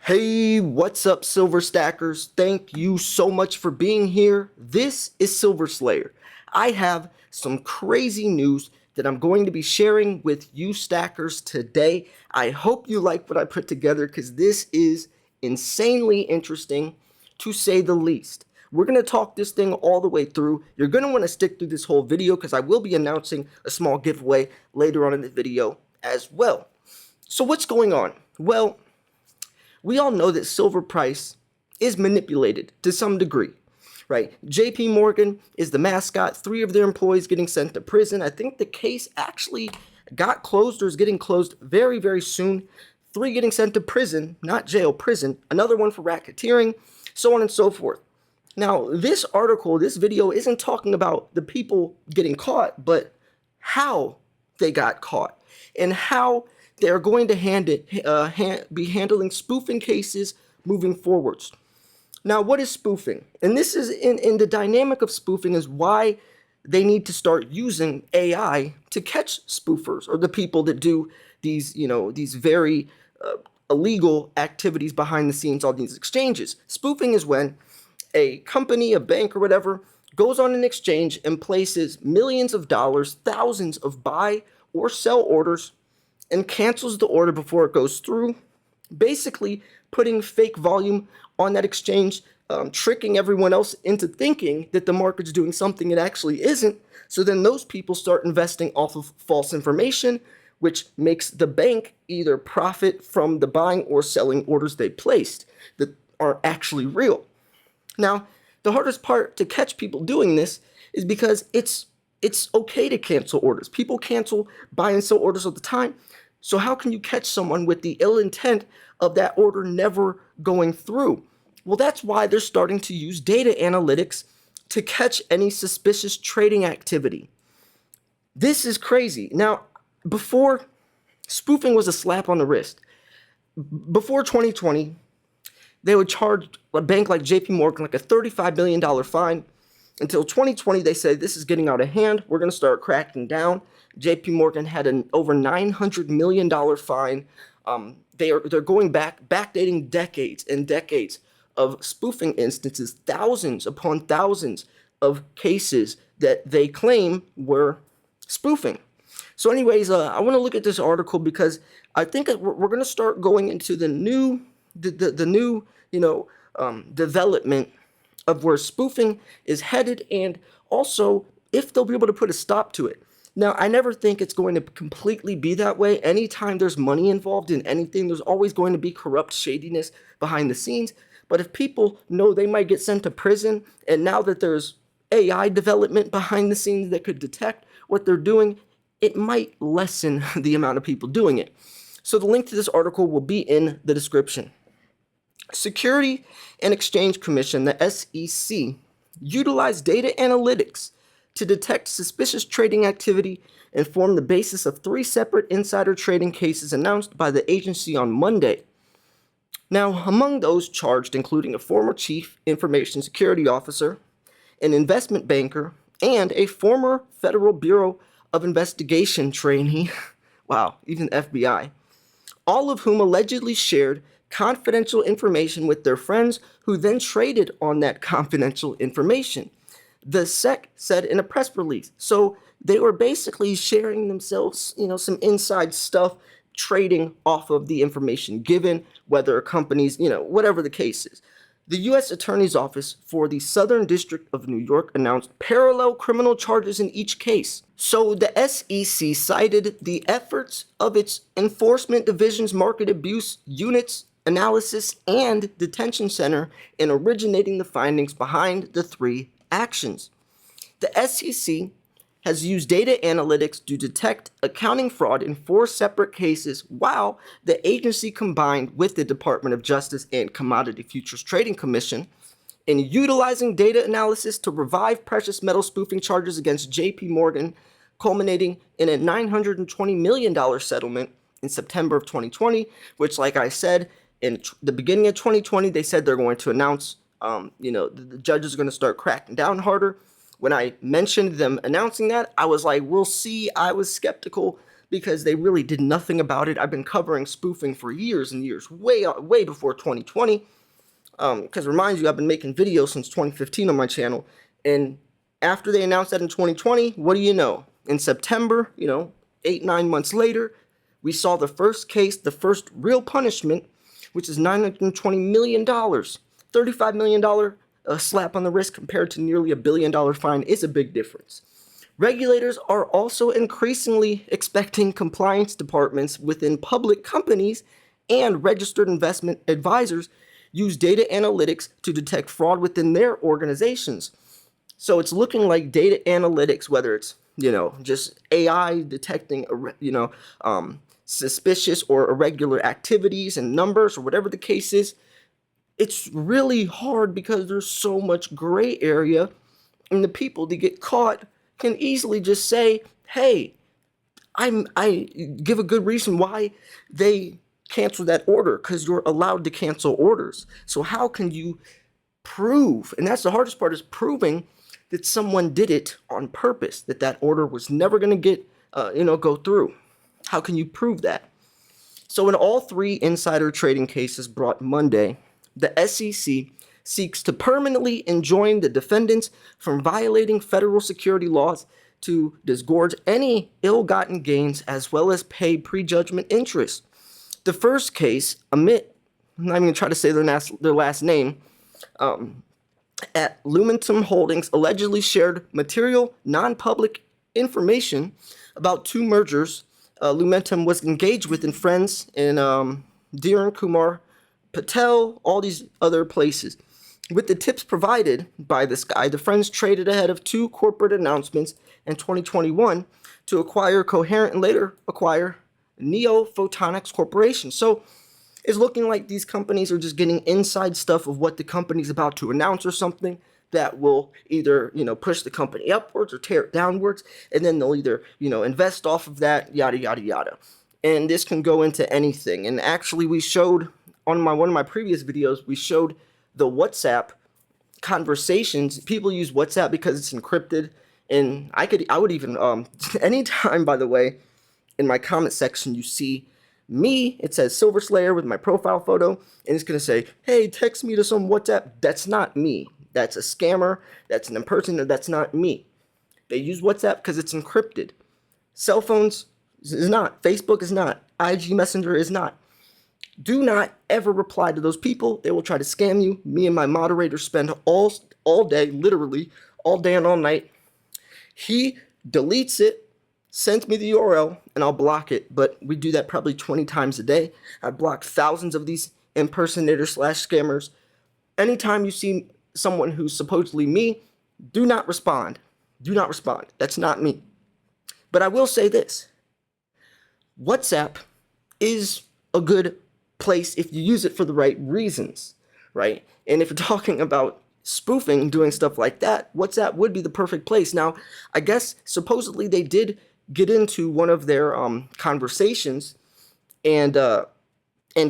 Hey, what's up, Silver Stackers? Thank you so much for being here. This is Silver Slayer. I have some crazy news that I'm going to be sharing with you stackers today. I hope you like what I put together because this is insanely interesting to say the least. We're going to talk this thing all the way through. You're going to want to stick through this whole video because I will be announcing a small giveaway later on in the video as well. So what's going on? Well, we all know that silver price is manipulated to some degree, right? JP Morgan is the mascot, 3 of their employees getting sent to prison. I think the case actually got closed or is getting closed very, very soon. 3 getting sent to prison, not jail, prison. Another one for racketeering, so on and so forth. Now, this article, this video isn't talking about the people getting caught, but how they got caught and how they're going to be handling spoofing cases moving forwards. Now, what is spoofing? And this is in the dynamic of spoofing is why they need to start using AI to catch spoofers or the people that do these, these very illegal activities behind the scenes on these exchanges. Spoofing is when a company, a bank, or whatever goes on an exchange and places millions of dollars, thousands of buy or sell orders, and cancels the order before it goes through, basically putting fake volume on that exchange, tricking everyone else into thinking that the market's doing something it actually isn't. So then those people start investing off of false information, which makes the bank either profit from the buying or selling orders they placed that aren't actually real. Now, the hardest part to catch people doing this is because it's okay to cancel orders. People cancel buy and sell orders all the time. So how can you catch someone with the ill intent of that order never going through? Well, that's why they're starting to use data analytics to catch any suspicious trading activity. This is crazy. Now, before, spoofing was a slap on the wrist. Before 2020, they would charge a bank like JP Morgan like a $35 million fine. Until 2020, they said this is getting out of hand. We're going to start cracking down. JP Morgan had an over $900 million fine. They're going backdating decades and decades of spoofing instances, thousands upon thousands of cases that they claim were spoofing. So anyways, I want to look at this article because I think we're going to start going into the new development of where spoofing is headed, and also if they'll be able to put a stop to it. Now, I never think it's going to completely be that way. Anytime there's money involved in anything, there's always going to be corrupt shadiness behind the scenes. But if people know they might get sent to prison, and now that there's AI development behind the scenes that could detect what they're doing, it might lessen the amount of people doing it. So the link to this article will be in the description. Security and Exchange Commission, the SEC, utilized data analytics to detect suspicious trading activity and form the basis of 3 separate insider trading cases announced by the agency on Monday. Now, among those charged, including a former chief information security officer, an investment banker, and a former Federal Bureau of Investigation trainee, wow, even FBI, all of whom allegedly shared confidential information with their friends who then traded on that confidential information. The SEC said in a press release. So they were basically sharing themselves, some inside stuff, trading off of the information given, whether companies, whatever the case is. The U.S. Attorney's Office for the Southern District of New York announced parallel criminal charges in each case. So the SEC cited the efforts of its Enforcement Division's Market Abuse Units Analysis and Detention Center in originating the findings behind the 3 actions. The SEC has used data analytics to detect accounting fraud in 4 separate cases, while the agency combined with the Department of Justice and Commodity Futures Trading Commission in utilizing data analysis to revive precious metal spoofing charges against JP Morgan, culminating in a $920 million settlement in September of 2020, which, like I said, in the beginning of 2020, they said they're going to announce, the judges are going to start cracking down harder. When I mentioned them announcing that, I was like, we'll see. I was skeptical, because they really did nothing about it. I've been covering spoofing for years and years, way before 2020. Because remind you, I've been making videos since 2015 on my channel. And after they announced that in 2020, what do you know? In September, 8-9 months later, we saw the first case, the first real punishment, which is $920 million. $35 million slap on the wrist compared to nearly $1 billion fine is a big difference. Regulators are also increasingly expecting compliance departments within public companies and registered investment advisors use data analytics to detect fraud within their organizations. So it's looking like data analytics, whether it's, just AI detecting, suspicious or irregular activities and numbers or whatever the case is, it's really hard because there's so much gray area, and the people that get caught can easily just say, hey, I give a good reason why they cancel that order, because you're allowed to cancel orders. So how can you prove, and that's the hardest part, is proving that someone did it on purpose, that that order was never going to get, go through. How can you prove that? So in all three insider trading cases brought Monday, the SEC seeks to permanently enjoin the defendants from violating federal security laws to disgorge any ill-gotten gains as well as pay prejudgment interest. The first case, Amit, I'm not even going to try to say their last name, at Lumentum Holdings allegedly shared material, non-public information about two mergers Lumentum was engaged with in friends in Dhiren Kumar Patel, all these other places. With the tips provided by this guy, the friends traded ahead of two corporate announcements in 2021 to acquire Coherent and later acquire Neo Photonics Corporation. So it's looking like these companies are just getting inside stuff of what the company's about to announce or something that will either, push the company upwards or tear it downwards, and then they'll either, invest off of that, yada, yada, yada. And this can go into anything. And actually we showed on one of my previous videos, we showed the WhatsApp conversations. People use WhatsApp because it's encrypted, and I would even, anytime, by the way, in my comment section you see me, it says Silver Slayer with my profile photo, and it's going to say, hey, text me to some WhatsApp. That's not me. That's a scammer. That's an impersonator. That's not me. They use WhatsApp because it's encrypted. Cell phones is not. Facebook is not. IG Messenger is not. Do not ever reply to those people. They will try to scam you. Me and my moderator spend all day, literally, all day and all night. He deletes it, sends me the URL, and I'll block it. But we do that probably 20 times a day. I block thousands of these impersonators/scammers. Anytime you see someone who's supposedly me, do not respond. Do not respond. That's not me. But I will say this. WhatsApp is a good place if you use it for the right reasons, right? And if you're talking about spoofing, doing stuff like that, WhatsApp would be the perfect place. Now, I guess supposedly they did get into one of their conversations and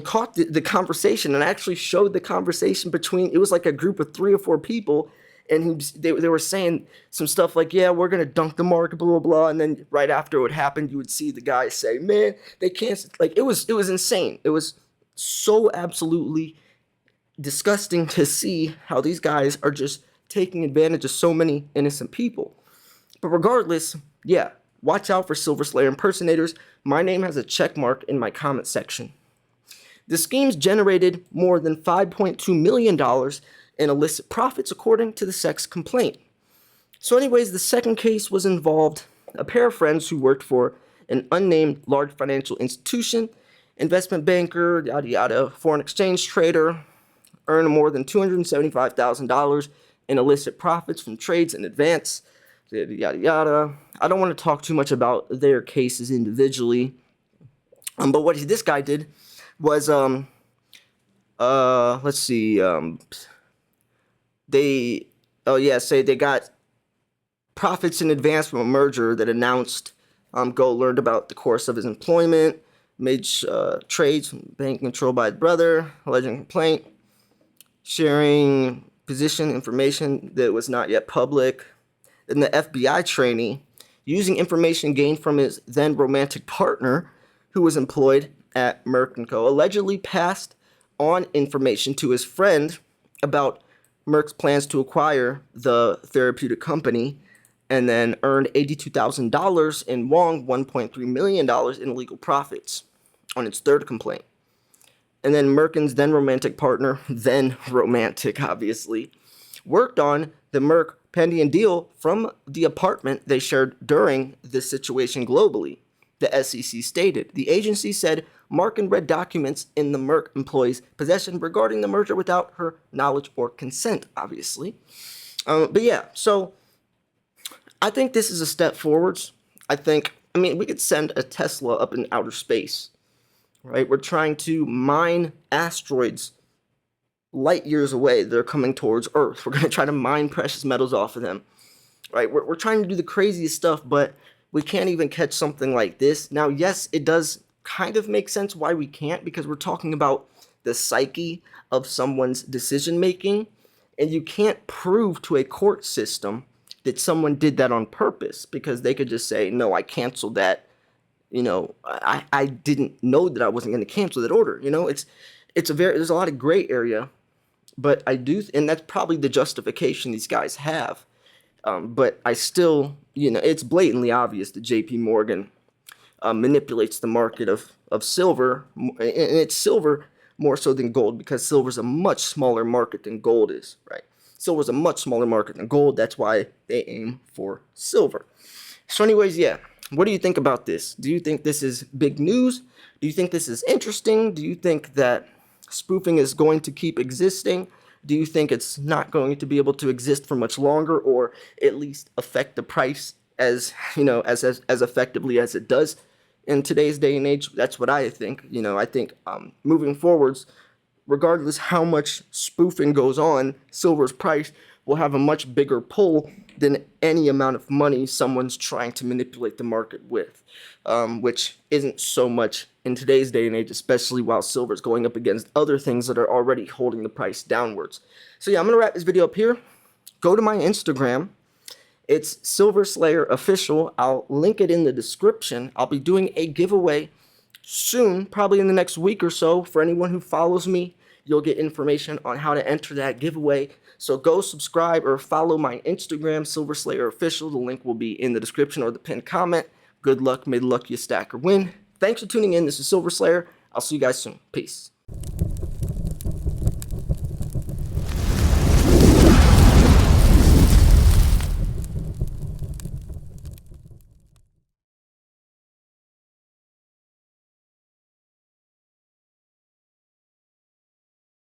caught the conversation and actually showed the conversation between, it was like a group of 3 or 4 people, and they were saying some stuff like, yeah, we're going to dunk the market, blah, blah, blah, and then right after it happened, you would see the guy say, man, they can't, like, it was insane. It was so absolutely disgusting to see how these guys are just taking advantage of so many innocent people. But regardless, yeah, watch out for Silver Slayer impersonators. My name has a check mark in my comment section. The schemes generated more than $5.2 million in illicit profits, according to the sex complaint. So anyways, the second case was involved a pair of friends who worked for an unnamed large financial institution, investment banker, yada yada, foreign exchange trader, earned more than $275,000 in illicit profits from trades in advance, yada yada yada. I don't want to talk too much about their cases individually, but what this guy did was, let's see, they got profits in advance from a merger that announced. Go learned about the course of his employment, made trades from bank controlled by his brother, alleging complaint, sharing position information that was not yet public. Then the FBI trainee using information gained from his then romantic partner, who was employed at Merck & Co., allegedly passed on information to his friend about Merck's plans to acquire the therapeutic company, and then earned $82,000 and Wong $1.3 million in legal profits on its third complaint. And then Merck's then romantic partner, obviously, worked on the Merck Pandian deal from the apartment they shared during this situation globally, the SEC stated. The agency said Markin read documents in the Merck employee's possession regarding the merger without her knowledge or consent, obviously. But yeah, so I think this is a step forwards. We could send a Tesla up in outer space, right? We're trying to mine asteroids light years away. They're coming towards Earth. We're going to try to mine precious metals off of them, right? We're trying to do the craziest stuff, but we can't even catch something like this. Now, yes, it does kind of make sense why we can't, because we're talking about the psyche of someone's decision making, and you can't prove to a court system that someone did that on purpose, because they could just say, no, I canceled that. I didn't know that I wasn't going to cancel that order. There's a lot of gray area, but and that's probably the justification these guys have. But I still, it's blatantly obvious that JP Morgan manipulates the market of silver, and it's silver more so than gold, because silver's a much smaller market than gold is, right? Silver's a much smaller market than gold. That's why they aim for silver. So anyways, yeah. What do you think about this? Do you think this is big news? Do you think this is interesting? Do you think that spoofing is going to keep existing? Do you think it's not going to be able to exist for much longer, or at least affect the price as effectively as it does in today's day and age? That's what I think. I think moving forwards, regardless how much spoofing goes on, silver's price will have a much bigger pull than any amount of money someone's trying to manipulate the market with, which isn't so much in today's day and age, especially while silver's going up against other things that are already holding the price downwards. So yeah, I'm going to wrap this video up here. Go to my Instagram. It's Silver Slayer Official. I'll link it in the description. I'll be doing a giveaway soon, probably in the next week or so. For anyone who follows me, you'll get information on how to enter that giveaway. So go subscribe or follow my Instagram, Silver Slayer Official. The link will be in the description or the pinned comment. Good luck. May the luck you stack or win. Thanks for tuning in. This is Silver Slayer. I'll see you guys soon. Peace.